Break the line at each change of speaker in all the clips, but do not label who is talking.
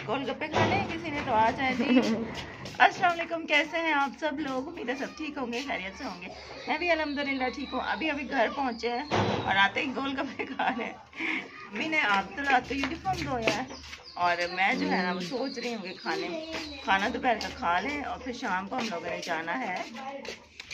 गोलगप्पे खाने किसी ने तो आ जाए जी। अस्सलाम वालेकुम, कैसे हैं आप सब लोग? उम्मीद है सब ठीक होंगे, खैरियत से होंगे। मैं भी अल्हम्दुलिल्लाह ठीक हूँ। अभी अभी घर पहुँचे हैं और आते ही गोलगप्पे खा रहे हैं। मैंने अब्दुल्लाह तो यूनिफॉर्म धोया है और मैं जो है ना वो सोच रही हूँ कि खाना दोपहर का खा लें और फिर शाम को हम लोगों ने जाना है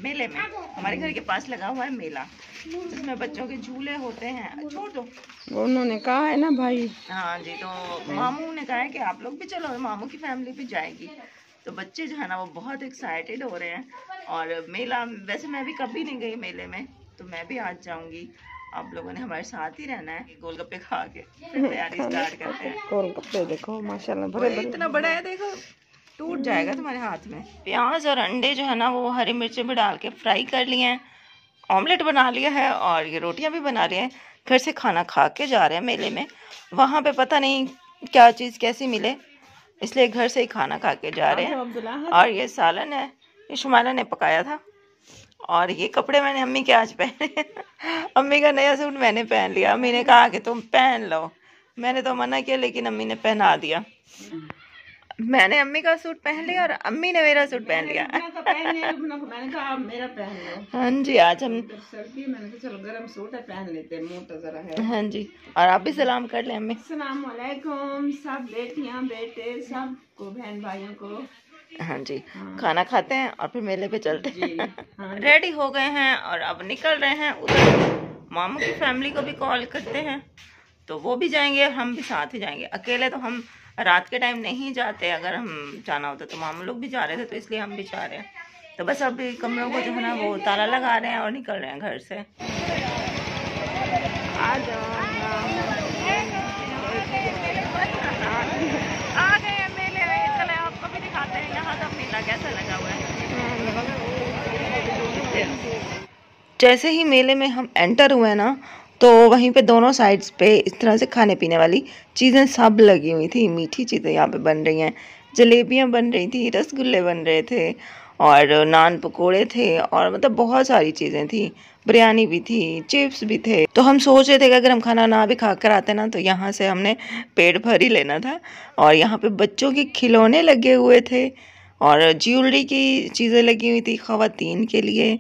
मेले में। हमारे घर के पास लगा हुआ है मेला, जिसमें बच्चों के झूले होते हैं। छोड़ दो,
उन्होंने कहा है ना भाई।
हाँ जी, तो मामू ने कहा है कि आप लोग भी चलो, मामू की फैमिली भी जाएगी। तो बच्चे जो है ना वो बहुत एक्साइटेड हो रहे हैं। और मेला, वैसे मैं भी कभी नहीं गई मेले में, तो मैं भी आज जाऊंगी। आप लोगों ने हमारे साथ ही रहना है। गोलगप्पे खा के फिर तैयारी स्टार्ट करते हैं।
गोलगप्पे देखो माशाल्लाह भरे भरे,
इतना बड़ा है, देखो टूट जाएगा तुम्हारे हाथ में। प्याज और अंडे जो है ना वो हरी मिर्ची भी डाल के फ्राई कर लिए हैं, ऑमलेट बना लिया है और ये रोटियां भी बना रहे हैं। घर से खाना खा के जा रहे हैं मेले में। वहाँ पे पता नहीं क्या चीज़ कैसी मिले, इसलिए घर से ही खाना खा के जा रहे हैं। और ये सालन है, ये शुमाला ने पकाया था। और ये कपड़े मैंने अम्मी के आज पहने। अम्मी का नया सूट मैंने पहन लिया। अम्मी ने कहा कि तुम पहन लो, मैंने तो मना किया लेकिन अम्मी ने पहना दिया। मैंने अम्मी का सूट पहन लिया और अम्मी ने मेरा सूट पहन लिया।
मैंने कहा आप मेरा पहन लो।
हाँ जी, आज हम
सर्दी, मैंने कहा चलो गर्म सूट है पहन लेते हैं, मोटा जरा है।
हाँ जी, और आप भी सलाम कर लें अम्मी।
अस्सलाम वालेकुम सब बेटियां बेटे सबको, बहन भाइयों को।
हाँ जी, खाना खाते हैं और फिर मेले पे चलते हैं। रेडी हो गए हैं और अब निकल रहे हैं उधर। मामू की फैमिली को भी कॉल करते हैं तो वो भी जाएंगे, हम भी साथ ही जाएंगे। अकेले तो हम रात के टाइम नहीं जाते, अगर हम जाना होता तो मामू लोग भी जा रहे थे, तो इसलिए हम भी जा रहे हैं। तो बस अभी कमरों को जो है ना वो ताला लगा रहे हैं और निकल रहे हैं घर से। आ गए हैं मेले में, चले आपको भी दिखाते हैं यहाँ का मेला कैसा लगा हुआ है। जैसे ही मेले में हम एंटर हुए ना, तो वहीं पे दोनों साइड्स पे इस तरह से खाने पीने वाली चीज़ें सब लगी हुई थी। मीठी चीज़ें यहाँ पे बन रही हैं, जलेबियाँ बन रही थी, रसगुल्ले बन रहे थे और नान पकोड़े थे और मतलब बहुत सारी चीज़ें थी। बिरयानी भी थी, चिप्स भी थे। तो हम सोच रहे थे कि अगर हम खाना ना भी खा कर आते ना, तो यहाँ से हमने पेट भर ही लेना था। और यहाँ पे बच्चों के खिलौने लगे हुए थे और ज्वेलरी की चीज़ें लगी हुई थी ख़वातीन के लिए।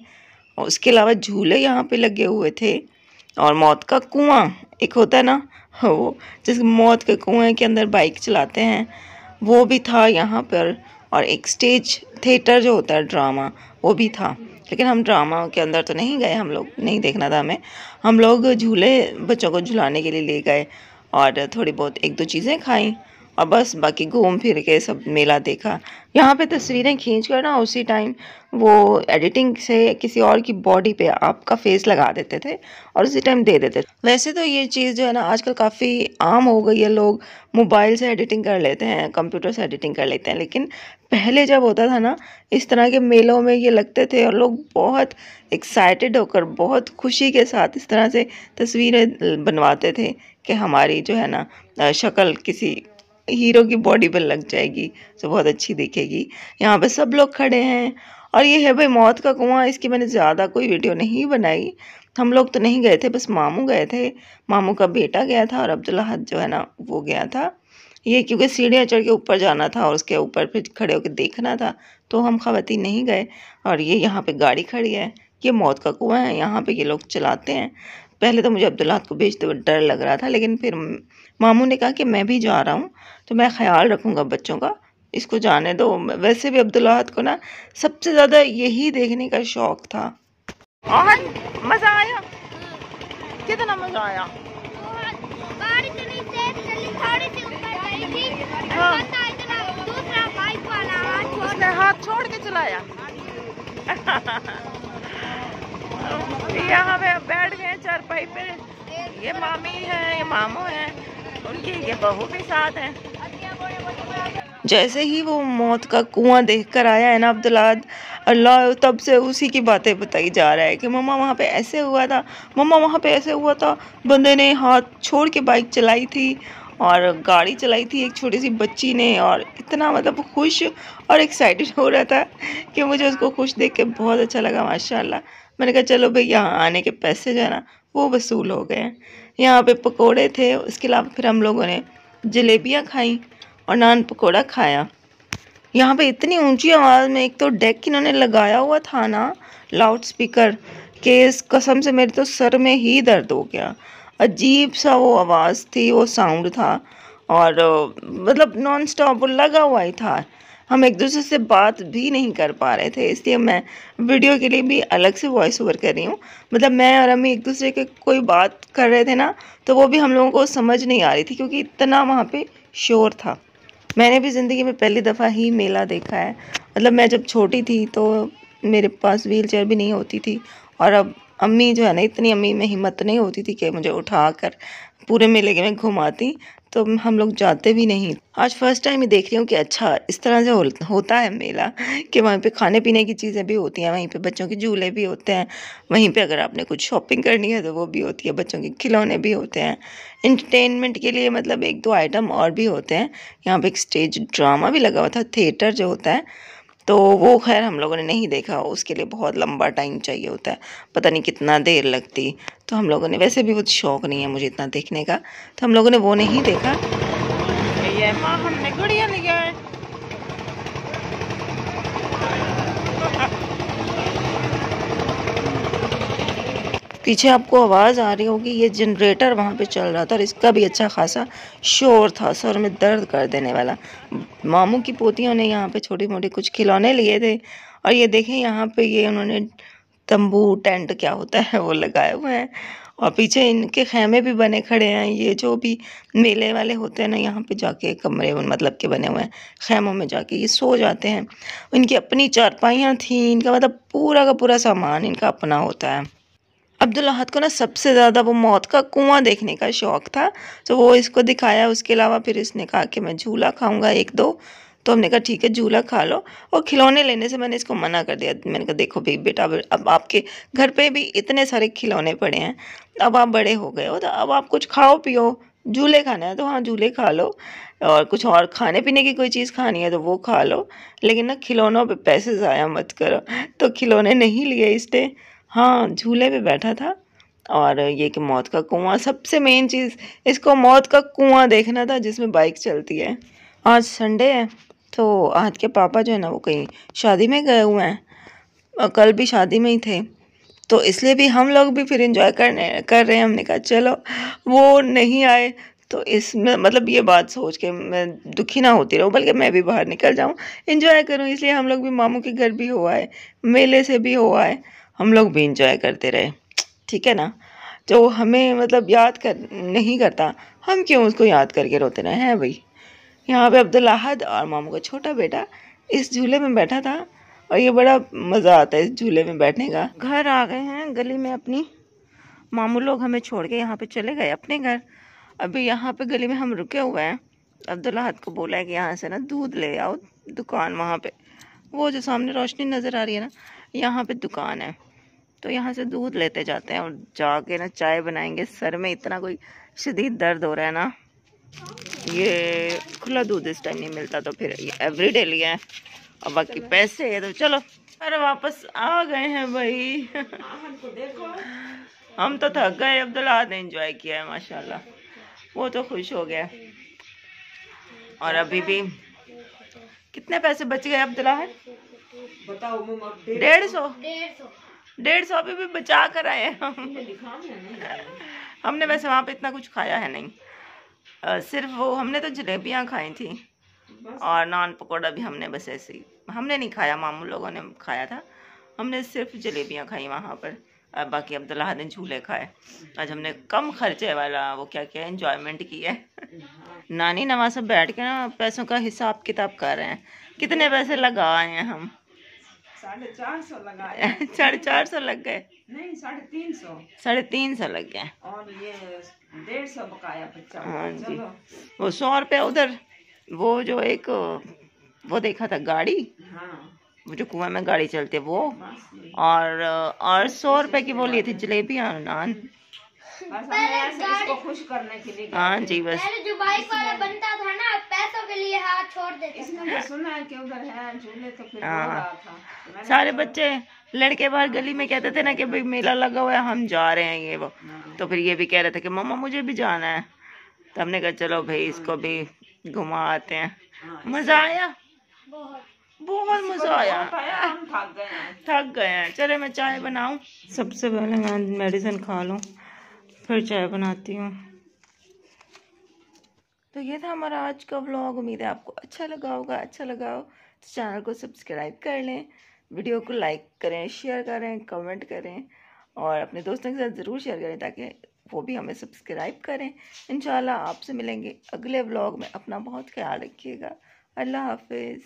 और उसके अलावा झूले यहाँ पे लगे हुए थे और मौत का कुआं एक होता है ना, वो जिस मौत के कुएं के अंदर बाइक चलाते हैं, वो भी था यहाँ पर। और एक स्टेज थिएटर जो होता है ड्रामा, वो भी था। लेकिन हम ड्रामा के अंदर तो नहीं गए, हम लोग नहीं देखना था हमें। हम लोग झूले बच्चों को झुलाने के लिए ले गए और थोड़ी बहुत एक दो चीज़ें खाई और बस बाकी घूम फिर के सब मेला देखा। यहाँ पे तस्वीरें खींच कर ना उसी टाइम वो एडिटिंग से किसी और की बॉडी पे आपका फेस लगा देते थे और उसी टाइम दे देते थे। वैसे तो ये चीज़ जो है ना आजकल काफ़ी आम हो गई है, लोग मोबाइल से एडिटिंग कर लेते हैं, कंप्यूटर से एडिटिंग कर लेते हैं। लेकिन पहले जब होता था ना, इस तरह के मेलों में ये लगते थे और लोग बहुत एक्साइटेड होकर बहुत खुशी के साथ इस तरह से तस्वीरें बनवाते थे कि हमारी जो है ना शक्ल किसी हीरो की बॉडी पर लग जाएगी तो बहुत अच्छी दिखेगी। यहाँ पे सब लोग खड़े हैं और ये है भाई मौत का कुआं। इसकी मैंने ज़्यादा कोई वीडियो नहीं बनाई। हम लोग तो नहीं गए थे, बस मामू गए थे, मामू का बेटा गया था और अब्दुल्ला जो है ना वो गया था। ये क्योंकि सीढ़ियाँ चढ़ के ऊपर जाना था और उसके ऊपर फिर खड़े होकर देखना था, तो हम ख़वातीन नहीं गए। और ये यहाँ पे गाड़ी खड़ी है, ये मौत का कुआं है, यहाँ पे ये लोग चलाते हैं। पहले तो मुझे अब्दुल्ला को भेजते हुए डर लग रहा था, लेकिन फिर मामू ने कहा कि मैं भी जा रहा हूँ तो मैं ख्याल रखूँगा बच्चों का, इसको जाने दो। वैसे भी अब्दुल्ला को ना सबसे ज़्यादा यही देखने का शौक़ था। और मज़ा आया, कितना मज़ा आया।
गाड़ी इतनी तेज चली, थोड़ी सी ऊपर गई थी,
हाँ।
दूसरा बाइक वाला
उसने हाथ छोड़ के चलाया। यहाँ पे बैठ गए चारपाई पे। ये मामी है, ये मामू है, उनकी ये बहू भी साथ है। जैसे ही वो मौत का कुआं देखकर आया है ना अब्दुल्ला, अल्लाह तब से उसी की बातें बताई जा रहा है कि मम्मा वहाँ पे ऐसे हुआ था, मम्मा वहाँ पे ऐसे हुआ था। बंदे ने हाथ छोड़ के बाइक चलाई थी और गाड़ी चलाई थी एक छोटी सी बच्ची ने, और इतना मतलब खुश और एक्साइटेड हो रहा था कि मुझे उसको खुश देख के बहुत अच्छा लगा माशाल्लाह। मैंने कहा चलो भाई यहाँ आने के पैसे जो है ना वो वसूल हो गए। यहाँ पे पकोड़े थे, उसके अलावा फिर हम लोगों ने जलेबियाँ खाई और नान पकौड़ा खाया। यहाँ पे इतनी ऊंची आवाज़ में, एक तो डेक इन्होंने लगाया हुआ था ना लाउड स्पीकर, के इस कसम से मेरे तो सर में ही दर्द हो गया। अजीब सा वो आवाज़ थी, वो साउंड था, और मतलब नॉन स्टॉप वो लगा हुआ ही था। हम एक दूसरे से बात भी नहीं कर पा रहे थे, इसलिए मैं वीडियो के लिए भी अलग से वॉइस ओवर कर रही हूँ। मतलब मैं और अम्मी एक दूसरे के कोई बात कर रहे थे ना, तो वो भी हम लोगों को समझ नहीं आ रही थी, क्योंकि इतना वहाँ पे शोर था। मैंने भी ज़िंदगी में पहली दफ़ा ही मेला देखा है। मतलब मैं जब छोटी थी तो मेरे पास व्हील चेयर भी नहीं होती थी, और अब अम्मी जो है ना, इतनी अम्मी में हिम्मत नहीं होती थी कि मुझे उठा कर पूरे मेले में घुमाती, तो हम लोग जाते भी नहीं। आज फर्स्ट टाइम ही देख रही हूँ कि अच्छा इस तरह से होता है मेला, कि वहीं पे खाने पीने की चीज़ें भी होती हैं, वहीं पे बच्चों के झूले भी होते हैं, वहीं पे अगर आपने कुछ शॉपिंग करनी है तो वो भी होती है, बच्चों के खिलौने भी होते हैं, इंटरटेनमेंट के लिए मतलब एक दो आइटम और भी होते हैं। यहाँ पे एक स्टेज ड्रामा भी लगा हुआ था, थिएटर जो होता है, तो वो खैर हम लोगों ने नहीं देखा, उसके लिए बहुत लंबा टाइम चाहिए होता है, पता नहीं कितना देर लगती। तो हम लोगों ने, वैसे भी वो शौक़ नहीं है मुझे इतना देखने का, तो हम लोगों ने वो नहीं देखा। ये माँ हमने गुड़िया लिया है। पीछे आपको आवाज़ आ रही होगी, ये जनरेटर वहाँ पे चल रहा था और इसका भी अच्छा खासा शोर था, सर में दर्द कर देने वाला। मामू की पोतियों ने यहाँ पे छोटे मोटे कुछ खिलौने लिए थे, और ये देखें यहाँ पे ये उन्होंने तंबू टेंट क्या होता है वो लगाए हुए हैं, और पीछे इनके खैमे भी बने खड़े हैं। ये जो भी मेले वाले होते हैं ना, यहाँ पे जाके कमरे मतलब के बने हुए हैं, खैमों में जाके ये सो जाते हैं। इनकी अपनी चारपाइयाँ थी, इनका मतलब पूरा का पूरा सामान इनका अपना होता है। अब्दुल अहद को ना सबसे ज़्यादा वो मौत का कुआं देखने का शौक़ था, तो वो इसको दिखाया। उसके अलावा फिर इसने कहा कि मैं झूला खाऊंगा एक दो, तो हमने कहा ठीक है झूला खा लो। और खिलौने लेने से मैंने इसको मना कर दिया। मैंने कहा देखो भाई बेटा, अब आपके घर पे भी इतने सारे खिलौने पड़े हैं, अब आप बड़े हो गए हो, तो अब आप कुछ खाओ पियो, झूले खाना है तो हाँ झूले खा लो, और कुछ और खाने पीने की कोई चीज़ खानी है तो वो खा लो, लेकिन ना खिलौनों पे पैसे ज़ाया मत करो। तो खिलौने नहीं लिए इसने, हाँ झूले पे बैठा था। और ये कि मौत का कुआं, सबसे मेन चीज़ इसको मौत का कुआं देखना था जिसमें बाइक चलती है। आज संडे है, तो आज के पापा जो है ना वो कहीं शादी में गए हुए हैं, और कल भी शादी में ही थे, तो इसलिए भी हम लोग भी फिर एंजॉय कर रहे हैं। हमने कहा चलो वो नहीं आए तो इसमें मतलब ये बात सोच के मैं दुखी ना होती रहूँ, बल्कि मैं भी बाहर निकल जाऊँ, एंजॉय करूँ। इसलिए हम लोग भी मामू के घर भी हो आए, मेले से भी हो आए, हम लोग भी इंजॉय करते रहे, ठीक है ना। जो हमें मतलब याद कर नहीं करता, हम क्यों उसको याद करके रोते रहे हैं भाई। यहाँ पे अब्दुल अहद और मामू का छोटा बेटा इस झूले में बैठा था, और ये बड़ा मज़ा आता है इस झूले में बैठने का। घर आ गए हैं गली में अपनी, मामू लोग हमें छोड़ के यहाँ पे चले गए अपने घर। अभी यहाँ पे गली में हम रुके हुए हैं। अब्दुल अहद को बोला है कि यहाँ से ना दूध ले आओ, दुकान वहाँ पे, वो जो सामने रोशनी नज़र आ रही है ना, यहाँ पे दुकान है, तो यहाँ से दूध लेते जाते हैं और जाके ना चाय बनाएंगे। सर में इतना कोई शदीद दर्द हो रहा है ना, ये खुला दूध इस टाइम नहीं मिलता, तो फिर ये एवरीडे लिया है, और बाकी पैसे है तो चलो। अरे वापस आ गए हैं भाई। हम तो थक गए, अब्दुल अहद ने एंजॉय किया है माशाल्लाह, वो तो खुश हो गया। और अभी भी कितने पैसे बच गए अब्दुल अहद? बताओ। 150 अभी भी बचा कर आए हम। हमने वैसे वहाँ पे इतना कुछ खाया है नहीं, सिर्फ वो हमने तो जलेबियाँ खाई थी, और नान पकौड़ा भी हमने बस ऐसे ही, हमने नहीं खाया, मामू लोगों ने खाया था, हमने सिर्फ जलेबियाँ खाई वहाँ पर। बाकी अब्दुल अहद ने झूले खाए। आज हमने कम खर्चे वाला वो क्या क्या एंजॉयमेंट की है। नानी नवाज सब बैठ के ना पैसों का हिसाब किताब कर रहे हैं, कितने पैसे लगाए हैं हम।
450 लगाए।
450 लग गए?
नहीं 350।
350 लग गए,
और ये 150 बकाया बच्चा।
हाँ जी, वो 100 रुपये उधर, वो जो एक वो देखा था गाड़ी,
हाँ
वो जो कुआं में गाड़ी चलती है वो, और 100 रुपए की वो लिए थी जलेबी और नान। इसको खुश करने के लिए। हाँ जी, बस
जो बाइक वाला बनता था ना, पैसों के लिए हाथ छोड़ देते।
इसने सुना है कि उधर है झूले, तो फिर बोल रहा था।
सारे बच्चे लड़के बाहर गली में कहते थे ना कि भाई मेला लगा हुआ है, हम जा रहे हैं ये वो, तो फिर ये भी कह रहे थे कि मम्मा मुझे भी जाना है, तो हमने कहा चलो भाई इसको भी घुमा आते हैं। मजा आया, बहुत मजा आया।
हम
थक गए हैं। चले मैं चाय बनाऊं। सबसे पहले मैं मेडिसिन खा लूं, फिर चाय बनाती हूँ। तो ये था हमारा आज का व्लॉग। उम्मीद है आपको अच्छा लगा होगा। अच्छा लगा हो तो चैनल को सब्सक्राइब कर लें, वीडियो को लाइक करें, शेयर करें, कमेंट करें और अपने दोस्तों के साथ ज़रूर शेयर करें ताकि वो भी हमें सब्सक्राइब करें। इंशाल्लाह आपसे मिलेंगे अगले व्लॉग में। अपना बहुत ख्याल रखिएगा। अल्लाह हाफिज़।